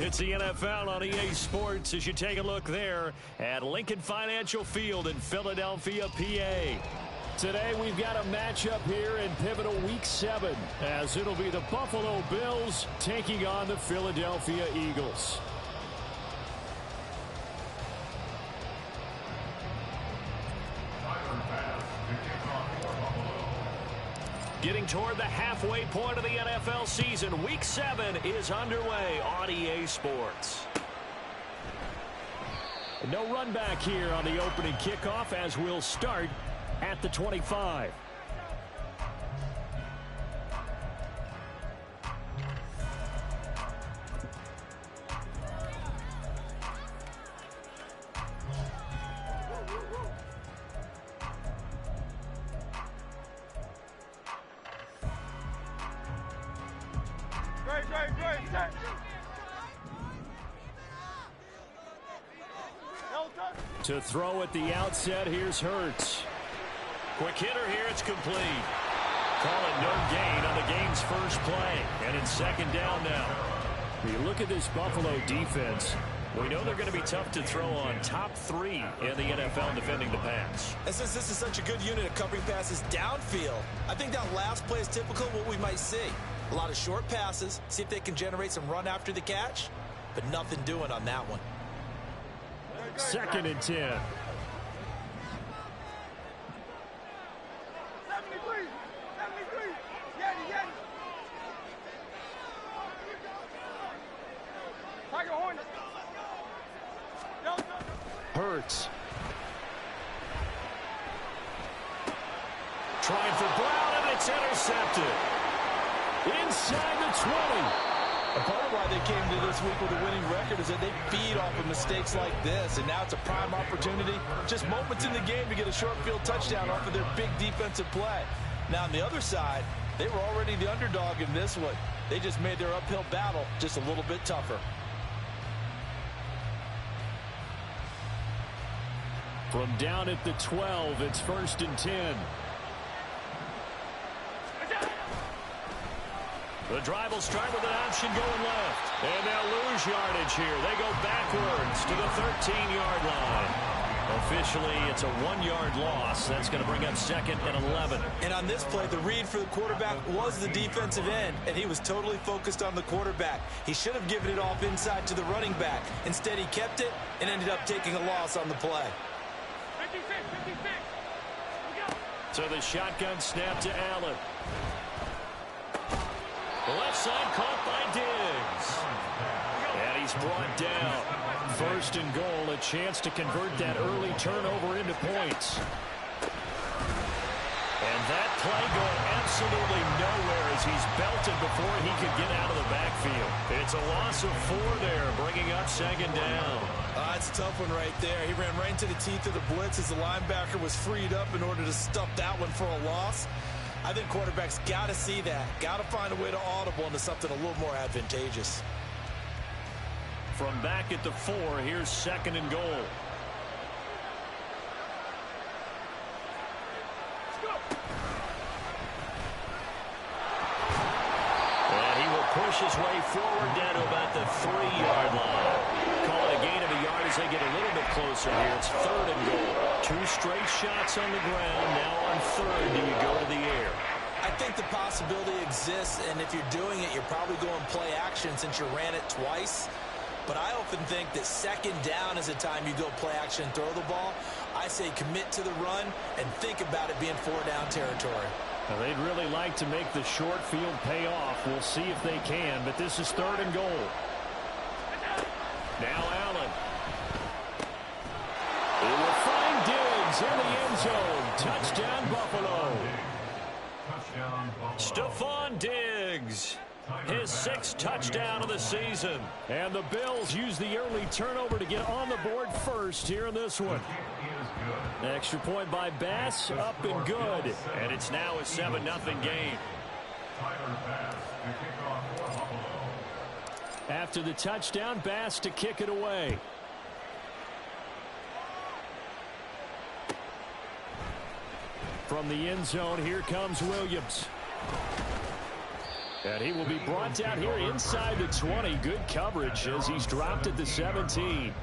It's the NFL on EA Sports as you take a look there at Lincoln Financial Field in Philadelphia, PA. Today we've got a matchup here in pivotal Week 7 as it'll be the Buffalo Bills taking on the Philadelphia Eagles. Getting toward the halfway point of the NFL season, Week 7 is underway on EA Sports. No run back here on the opening kickoff as we'll start at the 25. To throw at the outset, here's Hurts. Quick hitter here, it's complete. Call it no gain on the game's first play. And it's second down now. When you look at this Buffalo defense, we know they're going to be tough to throw on. Top 3 in the NFL defending the pass. And since this is such a good unit of covering passes downfield, I think that last play is typical of what we might see. A lot of short passes, see if they can generate some run after the catch, but nothing doing on that one. Second and 10. 73. 73. Yeti. Tiger Hornet. Hurts. Trying for Brown, and it's intercepted. Inside the 20. A part of why they came to this week with a winning record is that they feed off of mistakes like this, and now it's a prime opportunity. Just moments in the game to get a short field touchdown off of their big defensive play. Now, on the other side, they were already the underdog in this one. They just made their uphill battle just a little bit tougher. From down at the 12, it's 1st and 10. The drive will start with an option going left. And they'll lose yardage here. They go backwards to the 13-yard line. Officially, it's a 1-yard loss. That's going to bring up 2nd and 11. And on this play, the read for the quarterback was the defensive end, and he was totally focused on the quarterback. He should have given it off inside to the running back. Instead, he kept it and ended up taking a loss on the play. 56. So the shotgun snap to Allen. The left side caught by Diggs. And he's brought down. 1st and goal, a chance to convert that early turnover into points. And that play going absolutely nowhere as he's belted before he could get out of the backfield. It's a loss of 4 there, bringing up 2nd down. That's a tough one right there. He ran right into the teeth of the blitz as the linebacker was freed up in order to stuff that one for a loss. I think quarterbacks got to see that. Got to find a way to audible into something a little more advantageous. From back at the 4, here's 2nd and goal. And he will push his way forward down to about the 3-yard line. Call it a gain of a yard as they get a little bit closer here. It's 3rd and goal. 2 straight shots on the ground. Now on 3rd, do you go to the air? I think the possibility exists, and if you're doing it, you're probably going play action since you ran it twice. But I often think that 2nd down is a time you go play action and throw the ball. I say commit to the run and think about it being 4-down territory. Well, they'd really like to make the short field pay off. We'll see if they can, but this is 3rd and goal. Now Allen. He will find Diggs in the end zone. Touchdown, Buffalo. Stephon Diggs. His 6th touchdown of the season. And the Bills use the early turnover to get on the board first here in this one. Extra point by Bass, up and good. And it's now a 7-0 game. After the touchdown, Bass to kick it away. From the end zone, here comes Williams. And he will be brought down here inside the 20. Good coverage as he's dropped at the 17.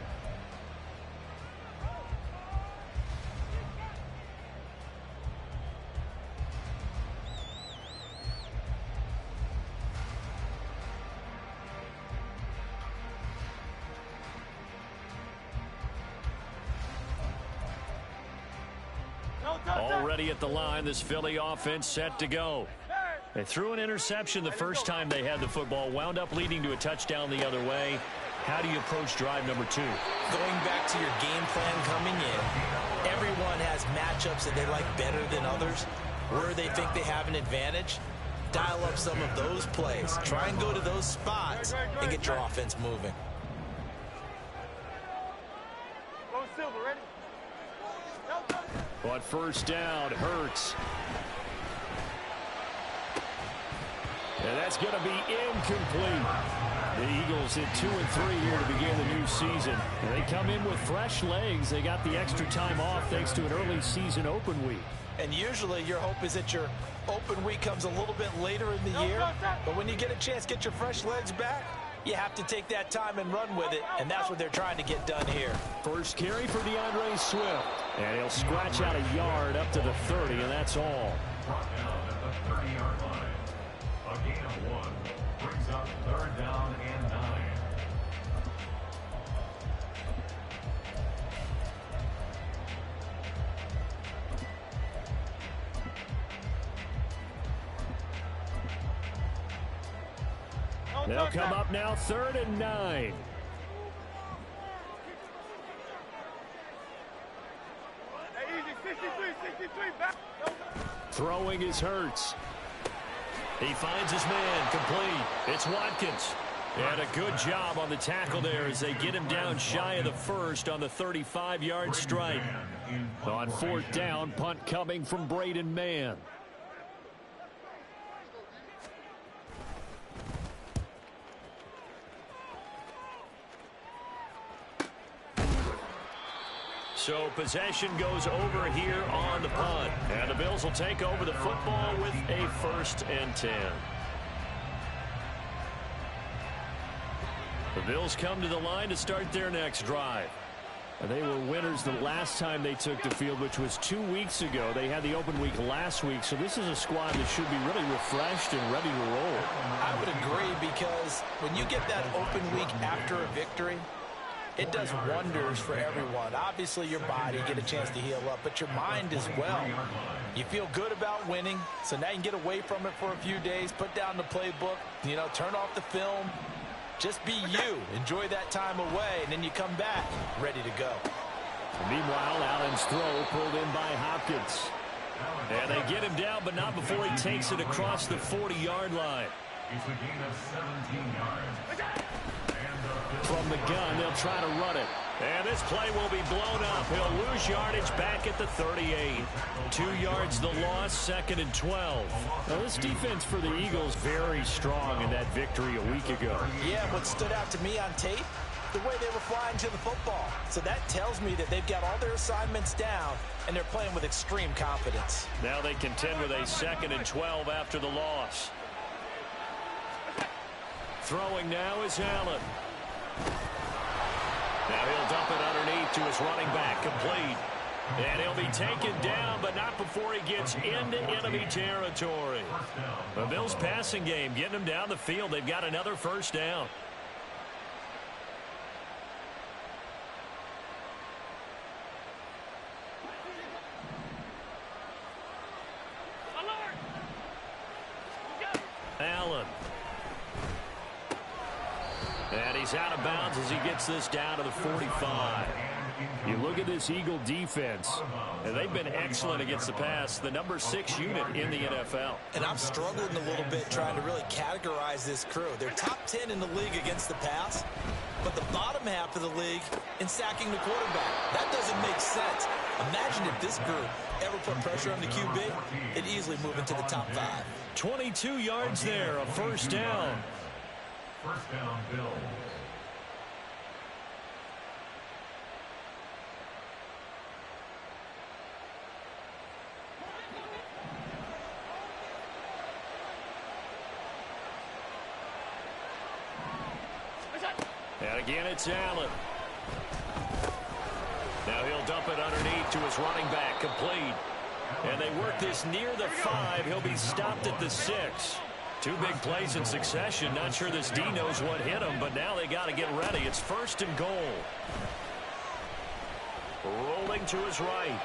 Already at the line, this Philly offense set to go. They threw an interception the first time they had the football, wound up leading to a touchdown the other way. How do you approach drive number 2? Going back to your game plan coming in, everyone has matchups that they like better than others. Where they think they have an advantage, dial up some of those plays. Try and go to those spots and get your offense moving. Go Silver, ready? But first down, Hurts. And that's going to be incomplete. The Eagles hit 2 and 3 here to begin the new season. And they come in with fresh legs. They got the extra time off thanks to an early season open week. And usually your hope is that your open week comes a little bit later in the year. But when you get a chance to get your fresh legs back, you have to take that time and run with it. And that's what they're trying to get done here. First carry for DeAndre Swift. And he'll scratch out a yard up to the 30, and that's all. A gain of 1 brings up 3rd down and 9. They'll come up now 3rd and 9. Hey, easy, 63, back. Throwing is Hurts. He finds his man, complete. It's Watkins. And a good job on the tackle there as they get him down shy of the first on the 35-yard strike. On 4th down, punt coming from Braden Mann. So possession goes over here on the punt. And the Bills will take over the football with a 1st and 10. The Bills come to the line to start their next drive. And they were winners the last time they took the field, which was 2 weeks ago. They had the open week last week, so this is a squad that should be really refreshed and ready to roll. I would agree, because when you get that open week after a victory, it does wonders for everyone. Obviously, your body, get a chance to heal up, but your mind as well. You feel good about winning, so now you can get away from it for a few days, put down the playbook, turn off the film. Just be you. Enjoy that time away, and then you come back ready to go. Meanwhile, Allen's throw pulled in by Hopkins. And they get him down, but not before he takes it across the 40-yard line. It's a gain of 17 yards. From the gun, they'll try to run it. And this play will be blown up. He'll lose yardage back at the 38. 2 yards the loss, 2nd and 12. Now, this defense for the Eagles very strong in that victory a week ago. Yeah, what stood out to me on tape, the way they were flying to the football. So that tells me that they've got all their assignments down, and they're playing with extreme confidence. Now they contend with a 2nd and 12 after the loss. Throwing now is Allen. Now he'll dump it underneath to his running back, complete. And he'll be taken down, but not before he gets into enemy territory. The Bills passing game, getting him down the field. They've got another 1st down. Allen. And he's out of bounds as he gets this down to the 45. You look at this Eagle defense, and they've been excellent against the pass, the number 6 unit in the NFL. And I'm struggling a little bit trying to really categorize this crew. They're top 10 in the league against the pass, but the bottom half of the league in sacking the quarterback. That doesn't make sense. Imagine if this group ever put pressure on the QB, it'd easily move into the top 5. 22 yards there, a 1st down. 1st down, Bills. And again, it's Allen. Now he'll dump it underneath to his running back, complete. And they work this near the 5. He'll be stopped at the 6. Two big plays in succession. Not sure this D knows what hit him, but now they got to get ready. It's 1st and goal. Rolling to his right.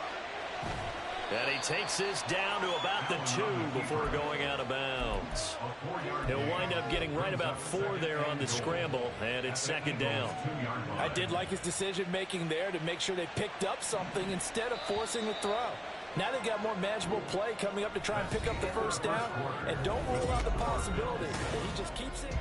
And he takes this down to about the 2 before going out of bounds. He'll wind up getting right about 4 there on the scramble, and it's 2nd down. I did like his decision-making there to make sure they picked up something instead of forcing a throw. Now they've got more manageable play coming up to try and pick up the 1st down, and don't rule out the possibility that he just keeps it.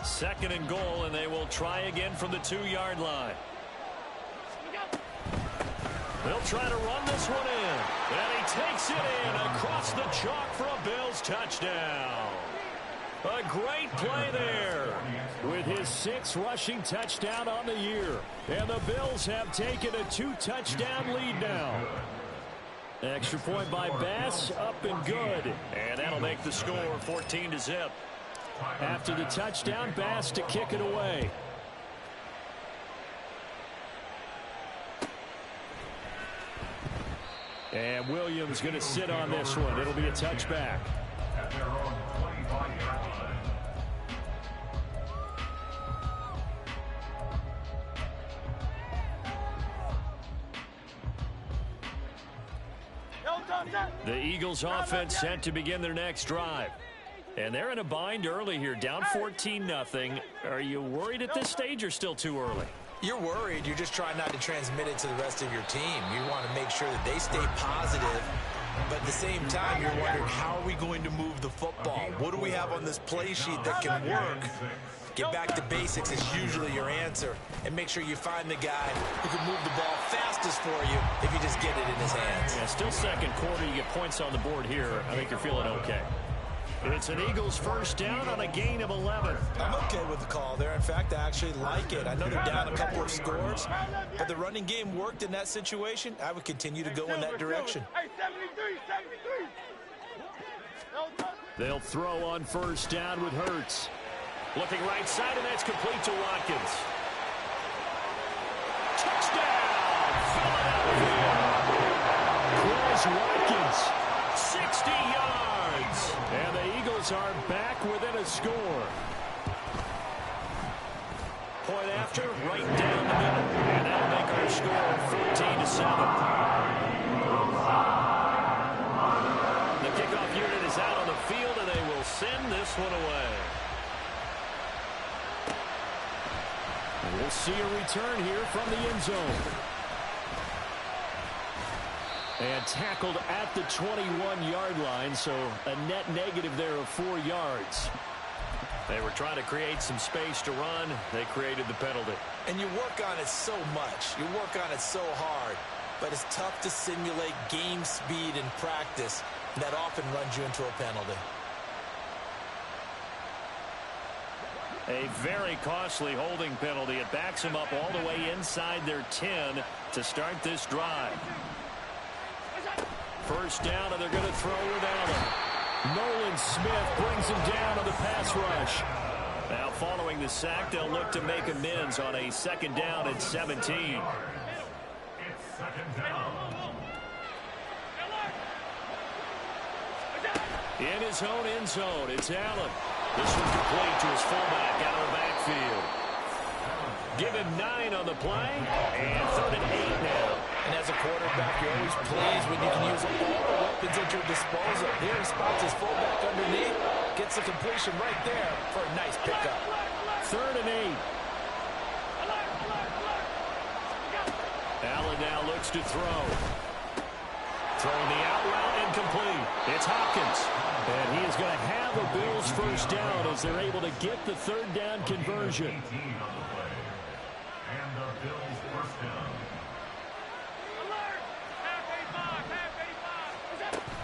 Second and goal, and they will try again from the 2-yard line. They'll try to run this one in. And he takes it in across the chalk for a Bills touchdown. A great play there with his 6th rushing touchdown on the year. And the Bills have taken a 2-touchdown lead now. Extra point by Bass, up and good. And that'll make the score 14-0. After the touchdown, Bass to kick it away. And Williams going to sit on this one. It'll be a touchback. At their own 25-yard line. The Eagles offense set to begin their next drive. And they're in a bind early here, down 14-0. Are you worried at this stage or still too early? You're worried. You're just trying not to transmit it to the rest of your team. You want to make sure that they stay positive. But at the same time, you're wondering, how are we going to move the football? What do we have on this play sheet that can work? Get back to basics is usually your answer. And make sure you find the guy who can move the ball fastest for you if you just get it in his hands. Yeah, still second quarter. You get points on the board here. I think you're feeling okay. It's an Eagles 1st down on a gain of 11. I'm okay with the call there. In fact, I actually like it. I know they're down a couple of scores, but the running game worked in that situation. I would continue to go in that direction. Hey, 73, 73. They'll throw on 1st down with Hurts. Looking right side, and that's complete to Watkins. Touchdown, Philadelphia. Chris Watkins, 60 yards. And the Eagles are back within a score. Point after, right down the middle. And that'll make our score 14-7. The kickoff unit is out on the field, and they will send this one away. And we'll see a return here from the end zone. And tackled at the 21-yard line, so a net negative there of 4 yards. They were trying to create some space to run. They created the penalty. And you work on it so much. You work on it so hard. But it's tough to simulate game speed in practice. That often runs you into a penalty. A very costly holding penalty. It backs them up all the way inside their 10 to start this drive. 1st down, and they're going to throw with Allen. Nolan Smith brings him down on the pass rush. Now following the sack, they'll look to make amends on a 2nd down at 17. It's 2nd down. In his own end zone, it's Allen. This one complete to his fullback out of the backfield. Give him 9 on the play, and 3rd and 8 now. And as a quarterback, you're always pleased when you can use all the weapons at your disposal. Here he spots his fullback underneath, gets the completion right there for a nice pickup. 3rd and 8. Allen now looks to throw. Throwing the out route, incomplete. It's Hopkins. And he is going to have a Bills 1st down as they're able to get the 3rd down conversion. 18 on the play. And the Bills 1st down.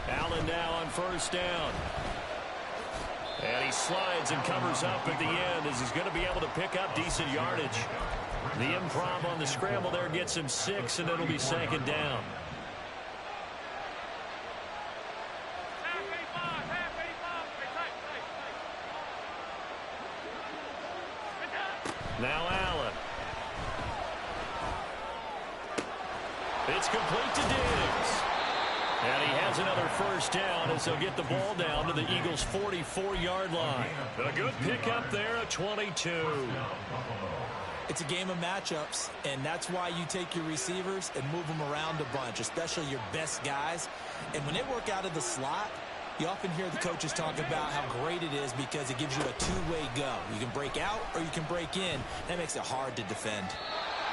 Allen now on 1st down. And he slides and covers up at the end as he's going to be able to pick up decent yardage. The improv on the scramble there gets him 6, and it'll be 2nd down. Now Allen. It's complete to Diggs. And he has another first down as they'll get the ball down to the Eagles' 44-yard line. A good pickup there at 22. It's a game of matchups, and that's why you take your receivers and move them around a bunch, especially your best guys. And when they work out of the slot, you often hear the coaches talk about how great it is because it gives you a two-way go. You can break out or you can break in. That makes it hard to defend.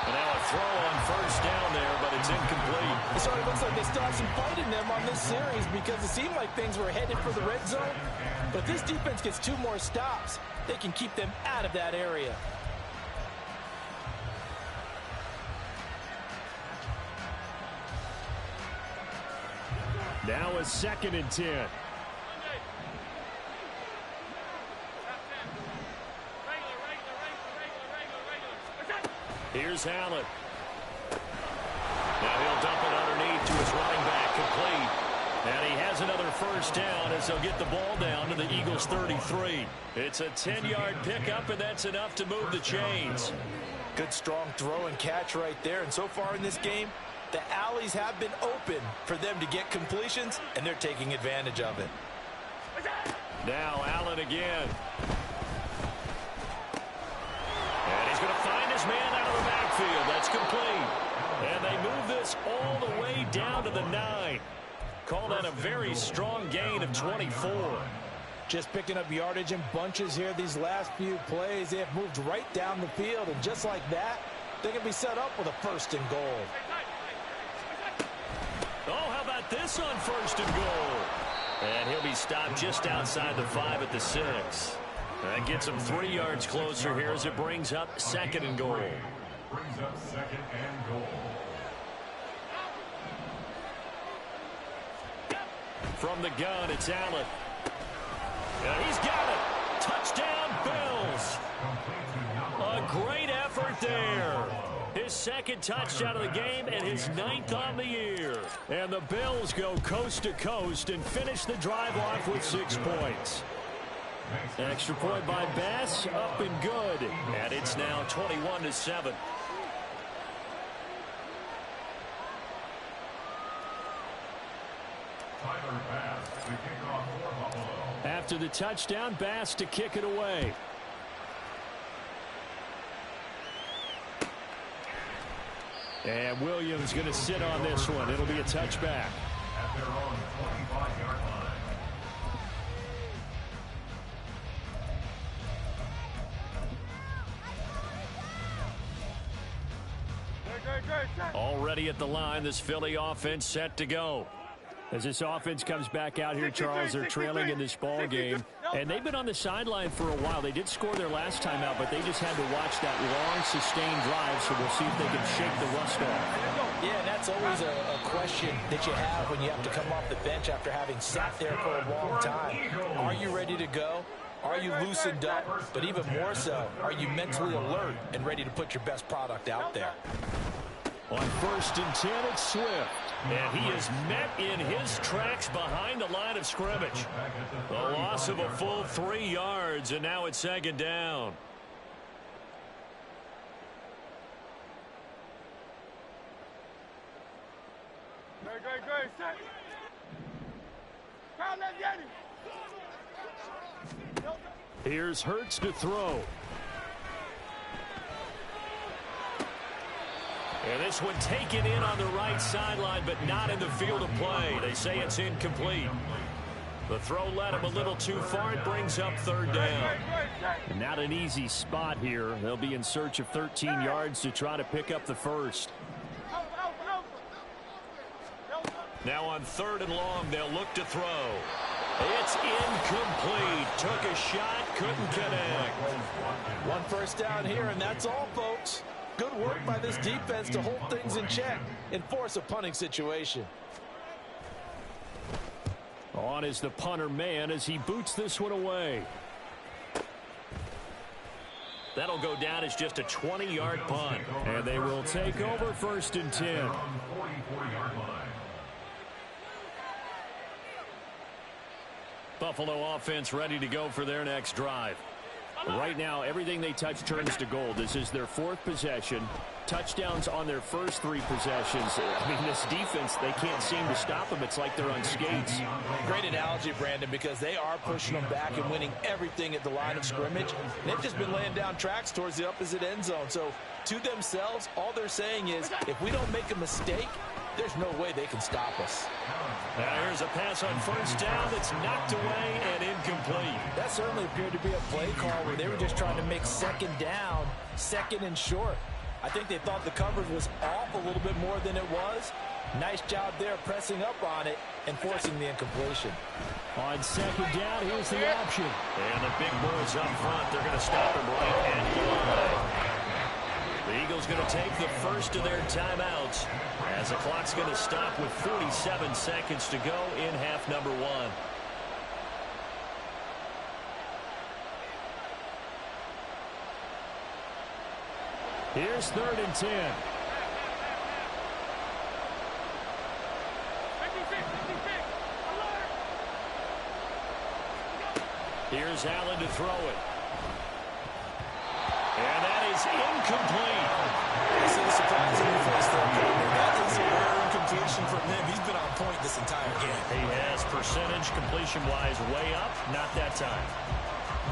And now a throw on first down there, but it's incomplete. It sort of looks like they still have some fight in them on this series because it seemed like things were headed for the red zone. But if this defense gets 2 more stops, they can keep them out of that area. Now a 2nd and 10. Here's Allen. Now he'll dump it underneath to his running back, complete. And he has another first down as they'll get the ball down to the Eagles' 33. It's a 10-yard pickup, and that's enough to move the chains. Good strong throw and catch right there. And so far in this game, the alleys have been open for them to get completions, and they're taking advantage of it. Now Allen again. And he's going to find his man out of the backfield. That's complete. And they move this all the way down to the 9. Call that a very strong gain of 24. Just picking up yardage in bunches here these last few plays. They have moved right down the field, and just like that, they can be set up with a 1st and goal. Oh, how about this on 1st and goal? And he'll be stopped just outside the 5 at the 6. That gets him 3 yards closer here as it brings up 2nd and goal. Brings up 2nd and goal. From the gun, it's Allen. And he's got it. Touchdown, Bills. A great effort there. His 2nd touchdown of the game and his 9th on the year. And the Bills go coast to coast and finish the drive off with 6 points. Extra point by Bass, up and good. And it's now 21-7. Tyler Bass to kick off for Buffalo. After the touchdown, Bass to kick it away. And Williams going to sit on this one. It'll be a touchback. At their own 25-yard line. Already at the line, this Philly offense set to go. As this offense comes back out here, Charles, they're trailing in this ball game. And they've been on the sideline for a while. They did score their last time out, but they just had to watch that long, sustained drive, so we'll see if they can shake the rust off. Yeah, and that's always a question that you have when you have to come off the bench after having sat there for a long time. Are you ready to go? Are you loosened up? But even more so, are you mentally alert and ready to put your best product out there? On 1st and 10, it's Swift. And he is met in his tracks behind the line of scrimmage. The loss of a full 3 yards, and now it's 2nd down. Great, set. Crowd, let's get him. Here's Hurts to throw. And this one taken in on the right sideline, but not in the field of play. They say it's incomplete. The throw led him a little too far. It brings up 3rd down. And not an easy spot here. They'll be in search of 13 yards to try to pick up the 1st. Now on 3rd and long, they'll look to throw. It's incomplete. Took a shot, couldn't connect. 1 first down here, and that's all, folks. Good work by this defense to hold things in check and force a punting situation. On is the punter man as he boots this one away. That'll go down as just a 20-yard punt. And they will take over 1st and 10. Buffalo offense ready to go for their next drive. Right now, everything they touch turns to gold. This is their 4th possession. Touchdowns on their first 3 possessions. I mean, this defense, they can't seem to stop them. It's like they're on skates. Great analogy, Brandon, because they are pushing them back and winning everything at the line of scrimmage. They've just been laying down tracks towards the opposite end zone. So, to themselves, all they're saying is, if we don't make a mistake, there's no way they can stop us. Now here's a pass on first down that's knocked away and incomplete. That certainly appeared to be a play call where they were just trying to make second down, second and short. I think they thought the coverage was off a little bit more than it was. Nice job there pressing up on it and forcing the incompletion. On second down, here's the option. And the big boys up front, they're going to stop him right at the line. The Eagles going to take the first of their timeouts as the clock's going to stop with 47 seconds to go in half number 1. Here's 3rd and 10. Here's Allen to throw it. And that is incomplete. This is surprising place there. That is a rare incompletion from him. He's been on point this entire game. He has percentage completion-wise way up. Not that time.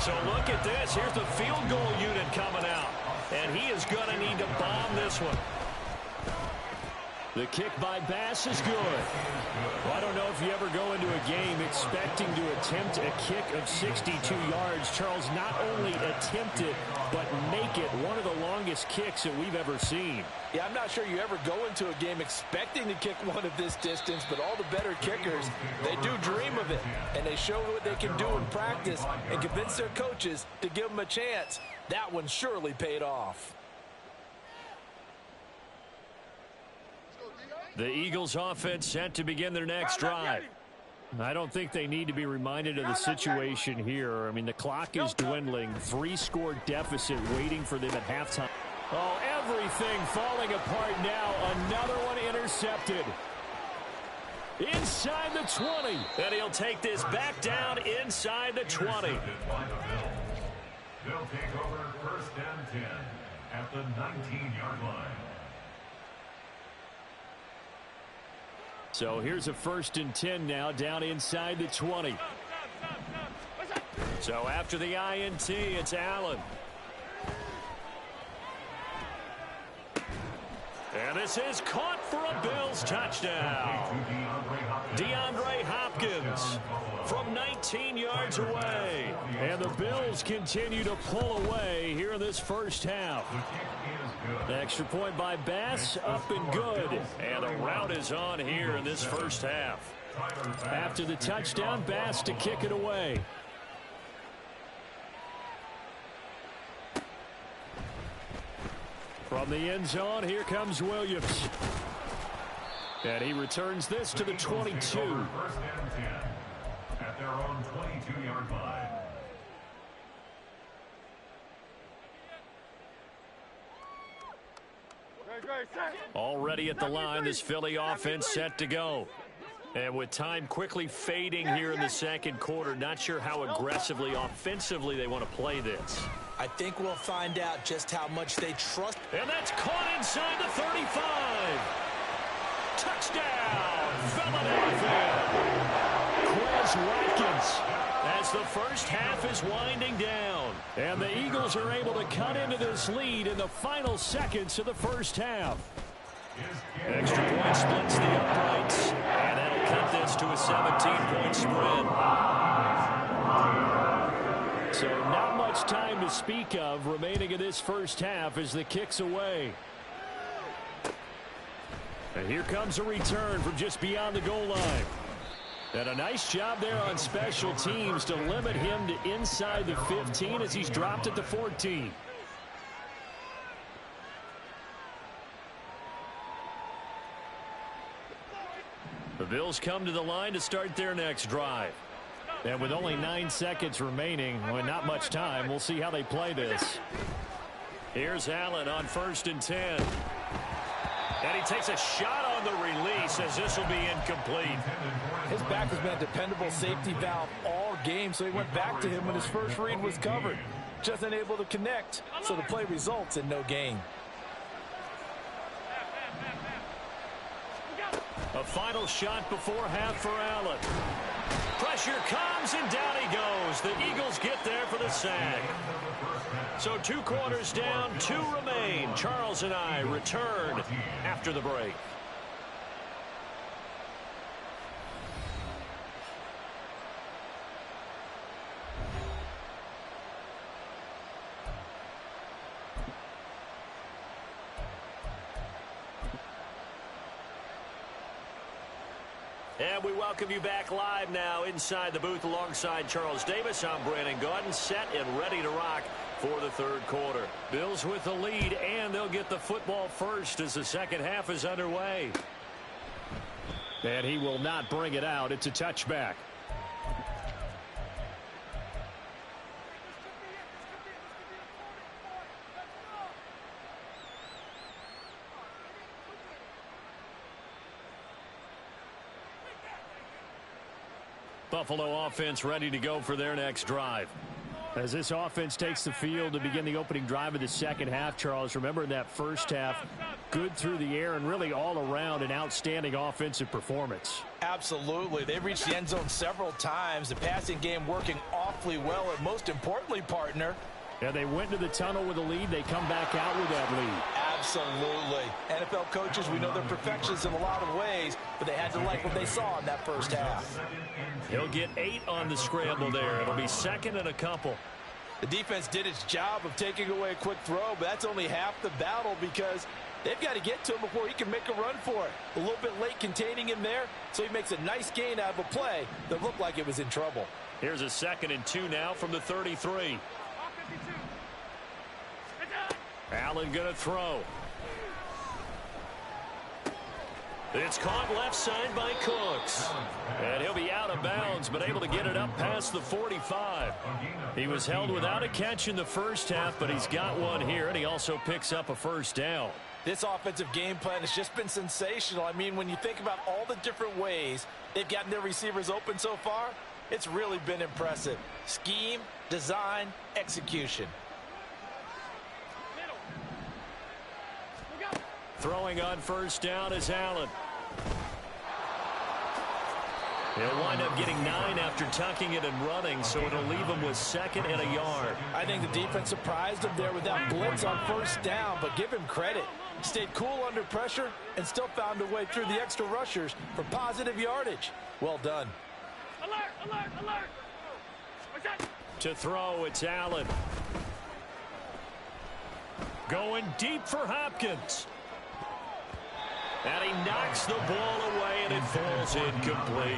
So look at this. Here's the field goal unit coming out. And he is going to need to bomb this one. The kick by Bass is good. Well, I don't know if you ever go into a game expecting to attempt a kick of 62 yards. Charles, not only attempt it, but make it one of the longest kicks that we've ever seen. Yeah, I'm not sure you ever go into a game expecting to kick one of this distance, but all the better kickers, they do dream of it. And they show what they can do in practice and convince their coaches to give them a chance. That one surely paid off. The Eagles offense set to begin their next drive. I don't think they need to be reminded of the situation here. I mean, the clock is dwindling. 3-score deficit waiting for them at halftime. Oh, everything falling apart now. Another one intercepted. Inside the 20. And he'll take this back down inside the 20. They'll take over 1st and 10 at the 19-yard line. So here's a 1st and 10 now down inside the 20. So after the INT, it's Allen. And this is caught for a Bills touchdown. DeAndre Hopkins from 19 yards away. And the Bills continue to pull away here in this first half. The extra point by Bass, up and good. And the route is on here in this first half. After the touchdown, Bass to kick it away. From the end zone, here comes Williams. And he returns this to the 22. 1st and 10 at their own 22-yard line. Already at the line, this Philly offense set to go. And with time quickly fading here in the second quarter, not sure how aggressively, offensively they want to play this. I think we'll find out just how much they trust. And that's caught inside the 35. Touchdown, Philadelphia. Quez Watkins as the first half is winding down. And the Eagles are able to cut into this lead in the final seconds of the first half. Extra point splits the uprights. And that'll cut this to a 17-point spread. So not much time to speak of remaining in this first half as the kick's away. And here comes a return from just beyond the goal line. And a nice job there on special teams to limit him to inside the 15 as he's dropped at the 14. The Bills come to the line to start their next drive. And with only 9 seconds remaining, well, not much time, we'll see how they play this. Here's Allen on 1st and 10. And he takes a shot on the release as this will be incomplete. His back has been a dependable safety valve all game, so he went back to him when his first read was covered. just unable to connect, so the play results in no gain. A final shot before half for Allen. Pressure comes, and down he goes. The Eagles get there for the sack. So 2 quarters down, 2 remain. Charles and I return after the break. And we welcome you back live now inside the booth alongside Charles Davis. I'm Brandon Gaudin, set and ready to rock for the third quarter. Bills with the lead, and they'll get the football first as the second half is underway. And he will not bring it out. It's a touchback. Buffalo offense ready to go for their next drive. As this offense takes the field to begin the opening drive of the second half, Charles, remember in that first half, good through the air and really all around an outstanding offensive performance. Absolutely. They've reached the end zone several times. The passing game working awfully well, and most importantly, partner. Yeah, they went to the tunnel with a lead. They come back out with that lead. Absolutely. NFL coaches, we know they're perfectionists in a lot of ways, but they had to like what they saw in that first half. He'll get 8 on the scramble there. It'll be second and a couple. The defense did its job of taking away a quick throw, but that's only half the battle because they've got to get to him before he can make a run for it. A little bit late containing him there, so he makes a nice gain out of a play that looked like it was in trouble. Here's a 2nd and 2 now from the 33. Allen going to throw. It's caught left side by Cooks. And he'll be out of bounds, but able to get it up past the 45. He was held without a catch in the first half, but he's got one here, and he also picks up a first down. This offensive game plan has just been sensational. I mean, when you think about all the different ways they've gotten their receivers open so far, it's really been impressive. Scheme, design, execution. Throwing on first down is Allen. He'll wind up getting 9 after tucking it and running, so it'll leave him with 2nd and a yard. I think the defense surprised him there with that blitz on first down, but give him credit. Stayed cool under pressure and still found a way through the extra rushers for positive yardage. Well done. Alert, alert, alert. To throw, it's Allen. Going deep for Hopkins. And he knocks the ball away, and it falls incomplete.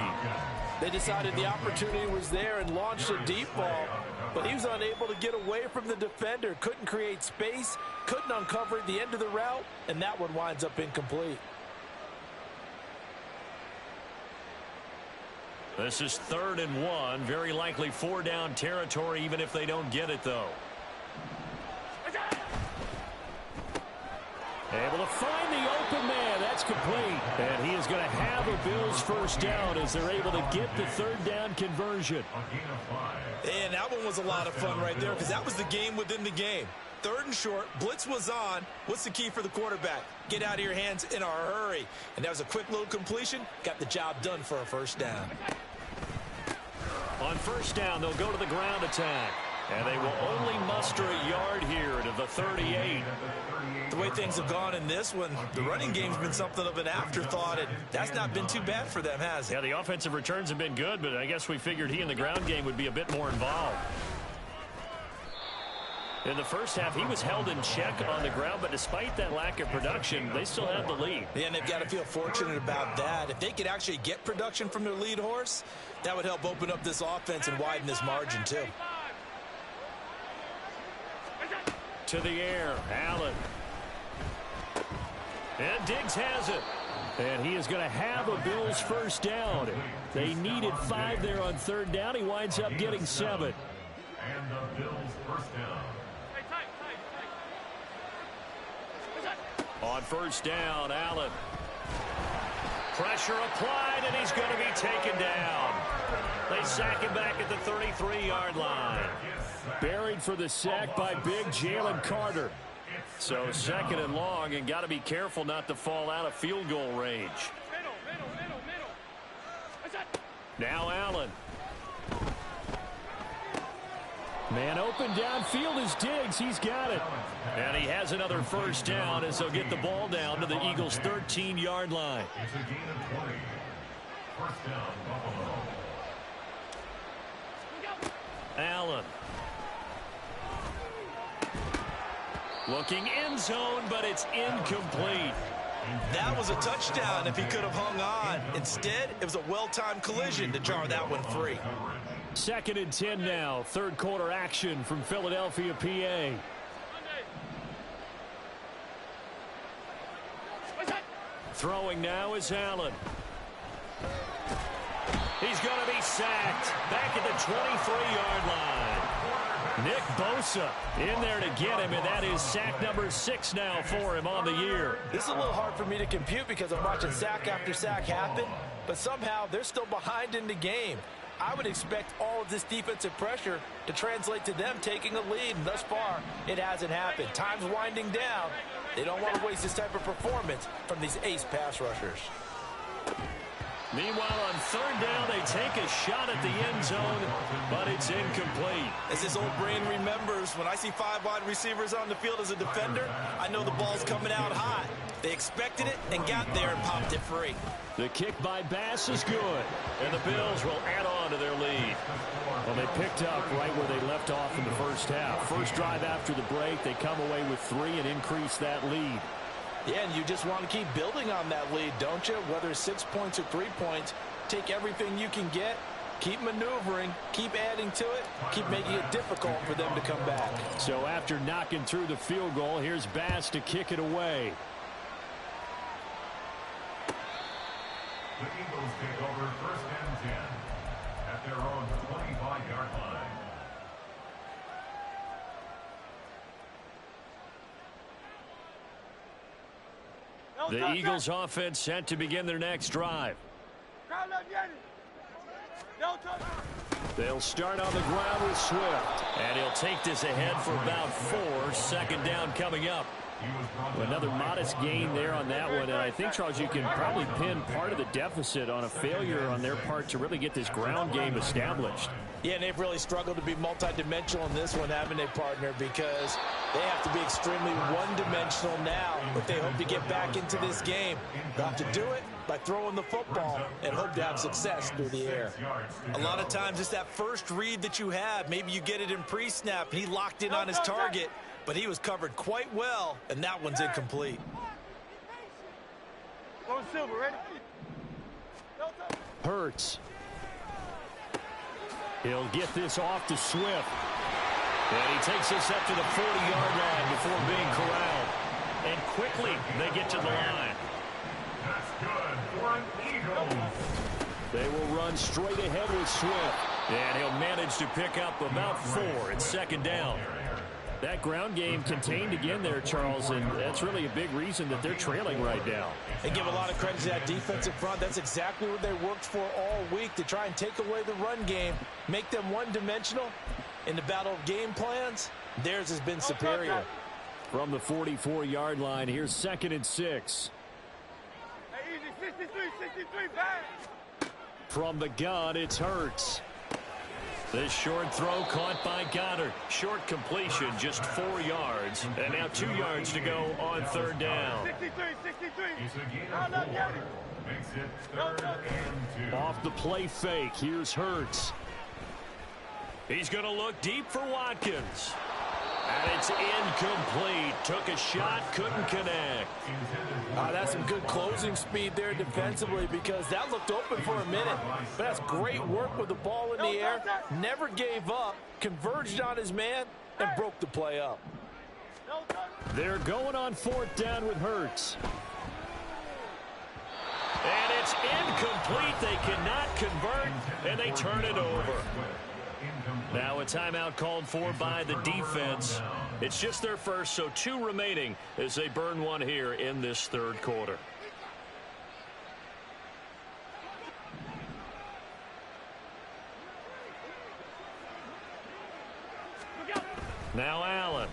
They decided the opportunity was there and launched a deep ball, but he was unable to get away from the defender. Couldn't create space, couldn't uncover at the end of the route, and that one winds up incomplete. This is 3rd and 1. Very likely 4-down territory, even if they don't get it, though. Able to find the open man. That's complete. And he is going to have a Bills first down as they're able to get the 3rd down conversion. And that one was a lot of fun right there because that was the game within the game. 3rd and short, blitz was on. What's the key for the quarterback? Get out of your hands in a hurry. And that was a quick little completion. Got the job done for a first down. On first down, they'll go to the ground attack. And they will only muster a yard here to the 38. The way things have gone in this one, the running game's been something of an afterthought, and that's not been too bad for them, has it? Yeah, the offensive returns have been good, but I guess we figured he in the ground game would be a bit more involved. In the first half, he was held in check on the ground, but despite that lack of production, they still have the lead. Yeah, and they've got to feel fortunate about that. If they could actually get production from their lead horse, that would help open up this offense and widen this margin, too. To the air, Allen. And Diggs has it. And he is going to have a Bills first down. They needed 5 there on 3rd down. He winds up getting 7. And the Bills first down. On first down, Allen. Pressure applied, and he's going to be taken down. They sack him back at the 33-yard line. Buried for the sack by big Jalen Carter. So 2nd and long, and got to be careful not to fall out of field goal range. Now Allen. Man open downfield is Diggs. He's got it. And he has another first down as they'll get the ball down to the Eagles' 13-yard line. It's a gain of 20. First down, Buffalo. Allen. Looking end zone, but it's incomplete. That was a touchdown if he could have hung on. Instead, it was a well-timed collision to jar that one free. 2nd and 10 now. 3rd quarter action from Philadelphia, PA. Throwing now is Allen. He's going to be sacked back at the 23-yard line. Nick Bosa in there to get him, and that is sack number 6 now for him on the year. This is a little hard for me to compute because I'm watching sack after sack happen, but somehow they're still behind in the game. I would expect all of this defensive pressure to translate to them taking a lead, and thus far, it hasn't happened. Time's winding down. They don't want to waste this type of performance from these ace pass rushers. Meanwhile, on 3rd down, they take a shot at the end zone, but it's incomplete. As his old brain remembers, when I see 5 wide receivers on the field as a defender, I know the ball's coming out hot. They expected it and got there and popped it free. The kick by Bass is good, and the Bills will add on to their lead. Well, they picked up right where they left off in the first half. First drive after the break, they come away with 3 and increase that lead. Yeah, and you just want to keep building on that lead, don't you? Whether it's 6 points or 3 points, take everything you can get, keep maneuvering, keep adding to it, keep making it difficult for them to come back. So after knocking through the field goal, here's Bass to kick it away. The Eagles take over 1st and 10 at their own 25-yard line. The Eagles offense set to begin their next drive. They'll start on the ground with Swift. And he'll take this ahead for about 4. 2nd down coming up. Another modest gain there on that one. And I think, Charles, you can probably pin part of the deficit on a failure on their part to really get this ground game established. Yeah, and they've really struggled to be multidimensional in this one, haven't they, partner? Because they have to be extremely one-dimensional now if they hope to get back into this game. They'll have to do it by throwing the football and hope to have success through the air. A lot of times it's that first read that you have. Maybe you get it in pre-snap, and he locked in on his target, but he was covered quite well, and that one's incomplete. Hurts. He'll get this off to Swift. And he takes this up to the 40-yard line before being corralled. And quickly, they get to the line. That's good for an Eagles. They will run straight ahead with Swift. And he'll manage to pick up about 4 at 2nd down. That ground game contained again there, Charles, and that's really a big reason that they're trailing right now. They give a lot of credit to that defensive front. That's exactly what they worked for all week, to try and take away the run game, make them one-dimensional. In the battle of game plans, theirs has been superior. From the 44-yard line, here's 2nd and 6. Hey, easy, 63, bang! From the gun, it's Hurts. This short throw caught by Goddard. Short completion, just 4 yards. And now 2 yards to go on 3rd down. 63. It's a gain of 4. Makes it 3rd and 2. Off the play fake, here's Hurts. He's going to look deep for Watkins. And it's incomplete. Took a shot, couldn't connect. That's some good closing speed there defensively, because that looked open for a minute. But that's great work with the ball in the air. Never gave up, converged on his man, and broke the play up. They're going on 4th down with Hurts. And it's incomplete. They cannot convert, and they turn it over. Now a timeout called for by the defense. It's just their first, so 2 remaining as they burn one here in this 3rd quarter. Now Allen.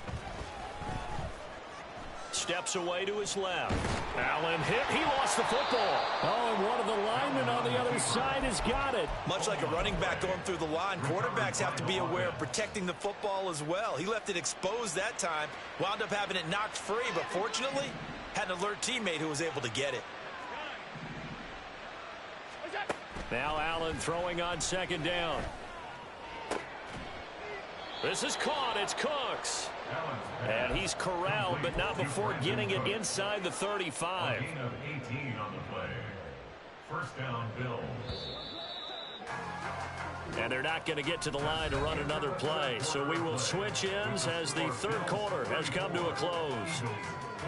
Steps away to his left. Allen hit. He lost the football. Oh, and one of the linemen on the other side has got it. Much like a running back going through the line, quarterbacks have to be aware of protecting the football as well. He left it exposed that time, wound up having it knocked free, but fortunately, had an alert teammate who was able to get it. Now Allen throwing on second down. This is caught. It's Cooks. And he's corralled, but not before getting it inside the 35. A gain of 18 on the play. First down, Bills. And they're not going to get to the line to run another play. So we will switch ends as the third quarter has come to a close.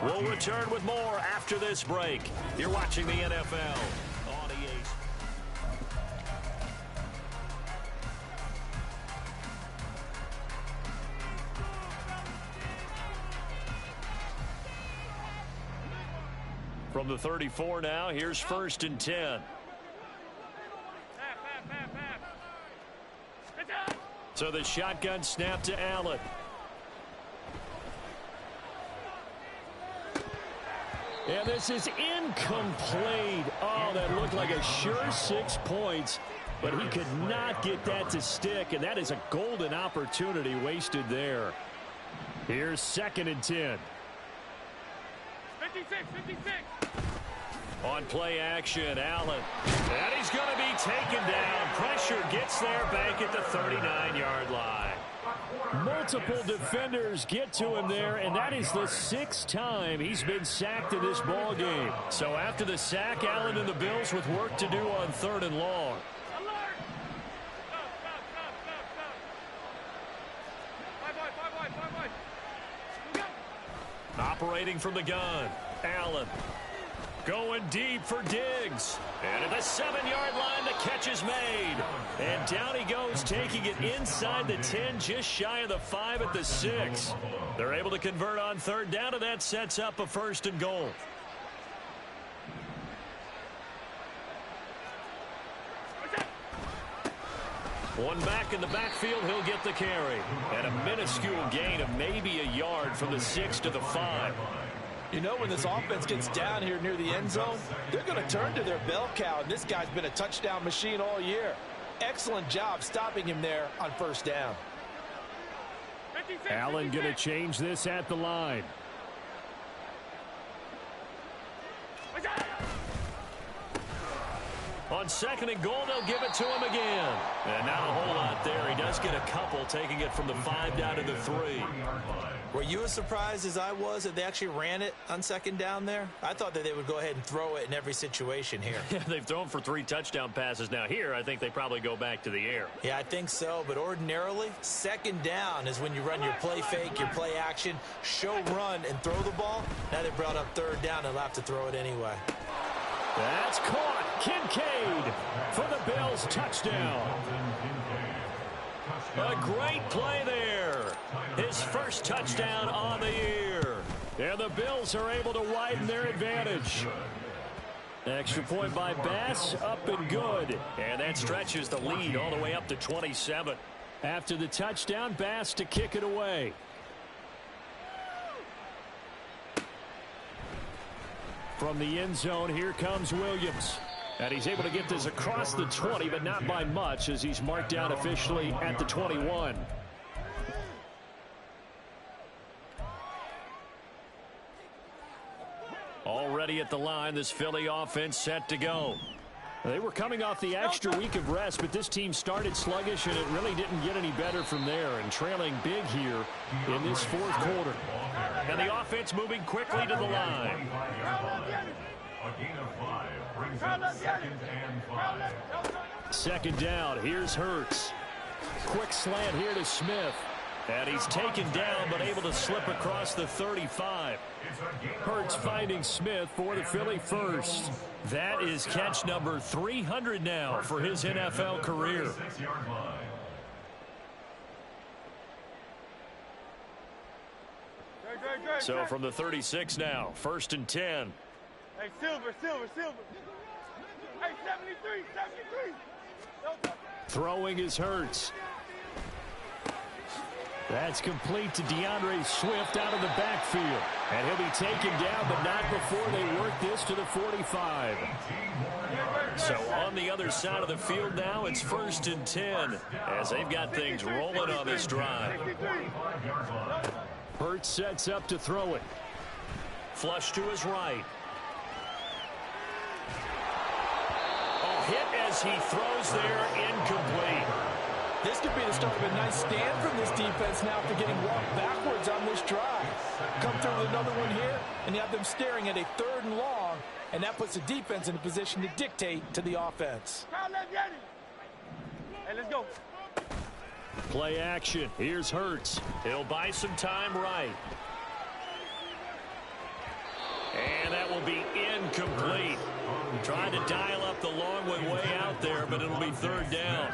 We'll return with more after this break. You're watching the NFL on EA. From the 34 now, here's 1st and 10. So the shotgun snap to Allen. And this is incomplete. Oh, that looked like a sure 6 points, but he could not get that to stick, and that is a golden opportunity wasted there. Here's 2nd and 10. 56. On play action, Allen. And he's going to be taken down. Pressure gets there back at the 39-yard line. Multiple defenders get to him there, and that is the 6th time he's been sacked in this ball game. So after the sack, Allen and the Bills with work to do on 3rd and long. Alert! Stop. 5 wide. Go. Operating from the gun, Allen. Going deep for Diggs. And at the 7-yard line, the catch is made. And down he goes, taking it inside the 10, just shy of the 5 at the 6. They're able to convert on 3rd down, and that sets up a 1st and goal. One back in the backfield, he'll get the carry. And a minuscule gain of maybe a yard from the 6 to the 5. You know, when this offense gets down here near the end zone, they're going to turn to their bell cow, and this guy's been a touchdown machine all year. Excellent job stopping him there on 1st down. 56, Allen going to change this at the line. On 2nd and goal, they'll give it to him again. And not a whole lot there. He does get a couple, taking it from the 5 down to the 3. Were you as surprised as I was that they actually ran it on 2nd down there? I thought that they would go ahead and throw it in every situation here. Yeah, they've thrown for 3 touchdown passes. Now here, I think they probably go back to the air. Yeah, I think so, but ordinarily, 2nd down is when you run your play fake, your play action, show run, and throw the ball. Now they brought up 3rd down and they'll have to throw it anyway. That's caught. Kincaid for the Bills touchdown. A great play there. His 1st touchdown on the year. And the Bills are able to widen their advantage. Extra point by Bass, up and good. And that stretches the lead all the way up to 27. After the touchdown, Bass to kick it away. From the end zone, here comes Williams. And he's able to get this across the 20, but not by much, as he's marked down officially at the 21. Already at the line, this Philly offense set to go. They were coming off the extra week of rest, but this team started sluggish, and it really didn't get any better from there, and trailing big here in this 4th quarter. And the offense moving quickly to the line. A gain of 5 brings up 2nd and 5. 2nd down, here's Hurts. Quick slant here to Smith. And he's taken down, but able to slip across the 35. Hurts finding Smith for the Philly 1st. That is catch number 300 now for his NFL career. So from the 36 now, 1st and 10. Hey, Silver. Hey, 73. Throwing is Hurts. That's complete to DeAndre Swift out of the backfield. And he'll be taken down, but not before they work this to the 45. So on the other side of the field now, it's 1st and 10 as they've got things rolling on this drive. Hurts sets up to throw it. Flush to his right. Oh, hit as he throws there, incomplete. This could be the start of a nice stand from this defense now after getting walked backwards on this drive. Come through with another one here, and you have them staring at a 3rd and long, and that puts the defense in a position to dictate to the offense. Hey, let's go. Play action. Here's Hurts. He'll buy some time right. And that will be incomplete. Trying to dial up the long one way out there, but it'll be 3rd down.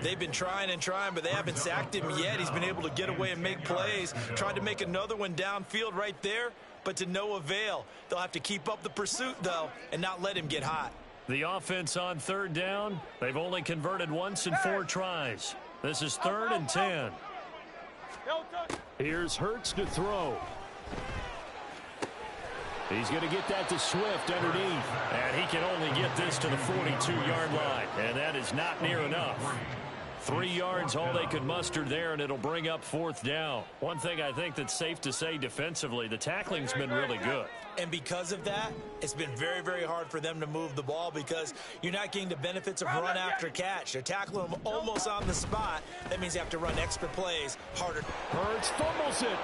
They've been trying and trying, but they haven't sacked him yet. He's been able to get away and make plays. Tried to make another one downfield right there, but to no avail. They'll have to keep up the pursuit, though, and not let him get hot. The offense on 3rd down, they've only converted once in 4 tries. This is 3rd and 10. Here's Hurts to throw. He's going to get that to Swift underneath. And he can only get this to the 42-yard line. And that is not near enough. 3 yards, all they could muster there, and it'll bring up 4th down. One thing I think that's safe to say defensively, the tackling's been really good. And because of that, it's been very, very hard for them to move the ball because you're not getting the benefits of run after catch. They're tackling them almost on the spot. That means they have to run extra plays harder. Hurts fumbles it.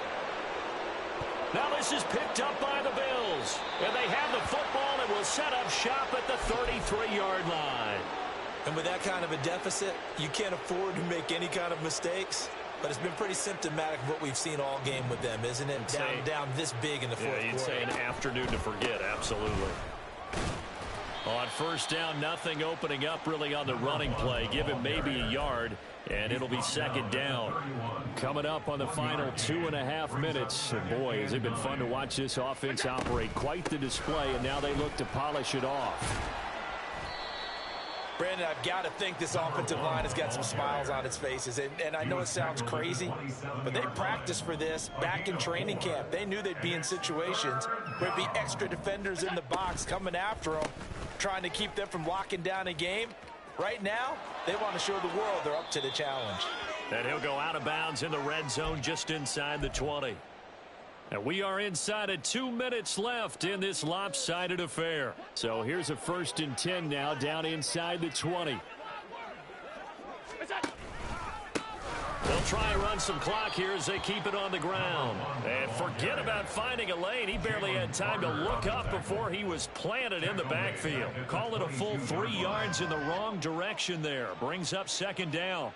Now this is picked up by the Bills. And they have the football and will set up shop at the 33-yard line. And with that kind of a deficit, you can't afford to make any kind of mistakes. But it's been pretty symptomatic of what we've seen all game with them, isn't it? Down this big in the 4th quarter. You'd say an afternoon to forget, absolutely. On 1st down, nothing opening up really on the running play. Give him maybe a yard, and it'll be 2nd down. Coming up on the final 2.5 minutes. And boy, has it been fun to watch this offense operate. Quite the display, and now they look to polish it off. Brandon, I've got to think this offensive line has got some smiles on its faces. And I know it sounds crazy, but they practiced for this back in training camp. They knew they'd be in situations where there'd be extra defenders in the box coming after them, trying to keep them from locking down a game. Right now, they want to show the world they're up to the challenge. And he'll go out of bounds in the red zone just inside the 20. And we are inside of 2 minutes left in this lopsided affair. So here's a 1st and 10 now down inside the 20. They'll try and run some clock here as they keep it on the ground. And forget about finding a lane. He barely had time to look up before he was planted in the backfield. Call it a full 3 yards in the wrong direction there. Brings up 2nd down.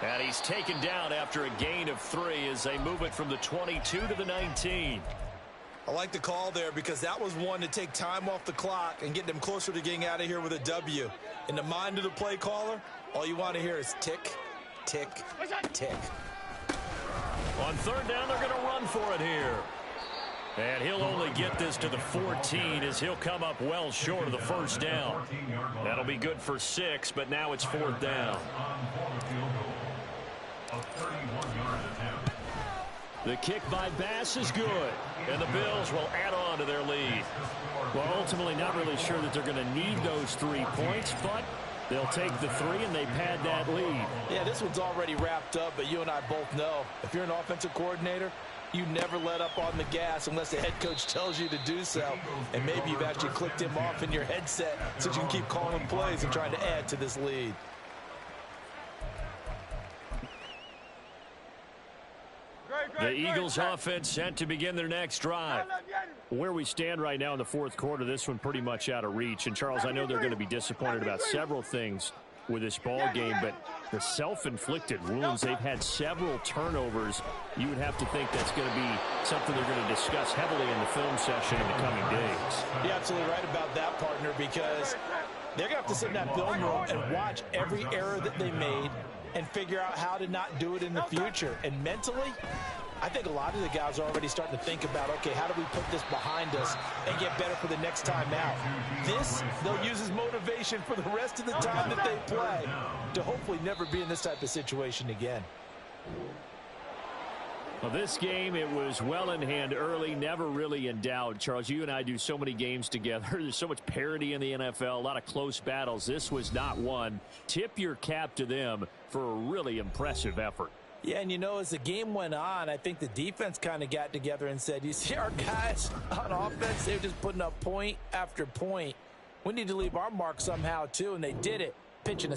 And he's taken down after a gain of 3 as they move it from the 22 to the 19. I like the call there because that was one to take time off the clock and get them closer to getting out of here with a W. In the mind of the play caller, all you want to hear is tick, tick, tick. On 3rd down, they're going to run for it here. And he'll only get this to the 14 as he'll come up well short of the 1st down. That'll be good for 6, but now it's 4th down. The kick by Bass is good, and the Bills will add on to their lead. Well, ultimately not really sure that they're going to need those 3 points, but they'll take the 3 and they pad that lead. Yeah, this one's already wrapped up, but you and I both know if you're an offensive coordinator, you never let up on the gas unless the head coach tells you to do so. And maybe you've actually clicked him off in your headset so you can keep calling plays and trying to add to this lead. The Eagles offense set to begin their next drive. Where we stand right now in the 4th quarter, this one pretty much out of reach. And, Charles, I know they're going to be disappointed about several things with this ball game, but the self-inflicted wounds, they've had several turnovers. You would have to think that's going to be something they're going to discuss heavily in the film session in the coming days. You're absolutely right about that, partner, because they're going to have to sit in that film room and watch every error that they made and figure out how to not do it in the future. And mentally, I think a lot of the guys are already starting to think about, okay, how do we put this behind us and get better for the next time out? This, they'll use as motivation for the rest of the time that they play to hopefully never be in this type of situation again. Well, this game, it was well in hand early, never really in doubt. Charles, you and I do so many games together. There's so much parity in the NFL, a lot of close battles. This was not one. Tip your cap to them for a really impressive effort. Yeah, and you know, as the game went on, I think the defense kind of got together and said, you see our guys on offense, they're just putting up point after point. We need to leave our mark somehow, too, and they did it. Pitching a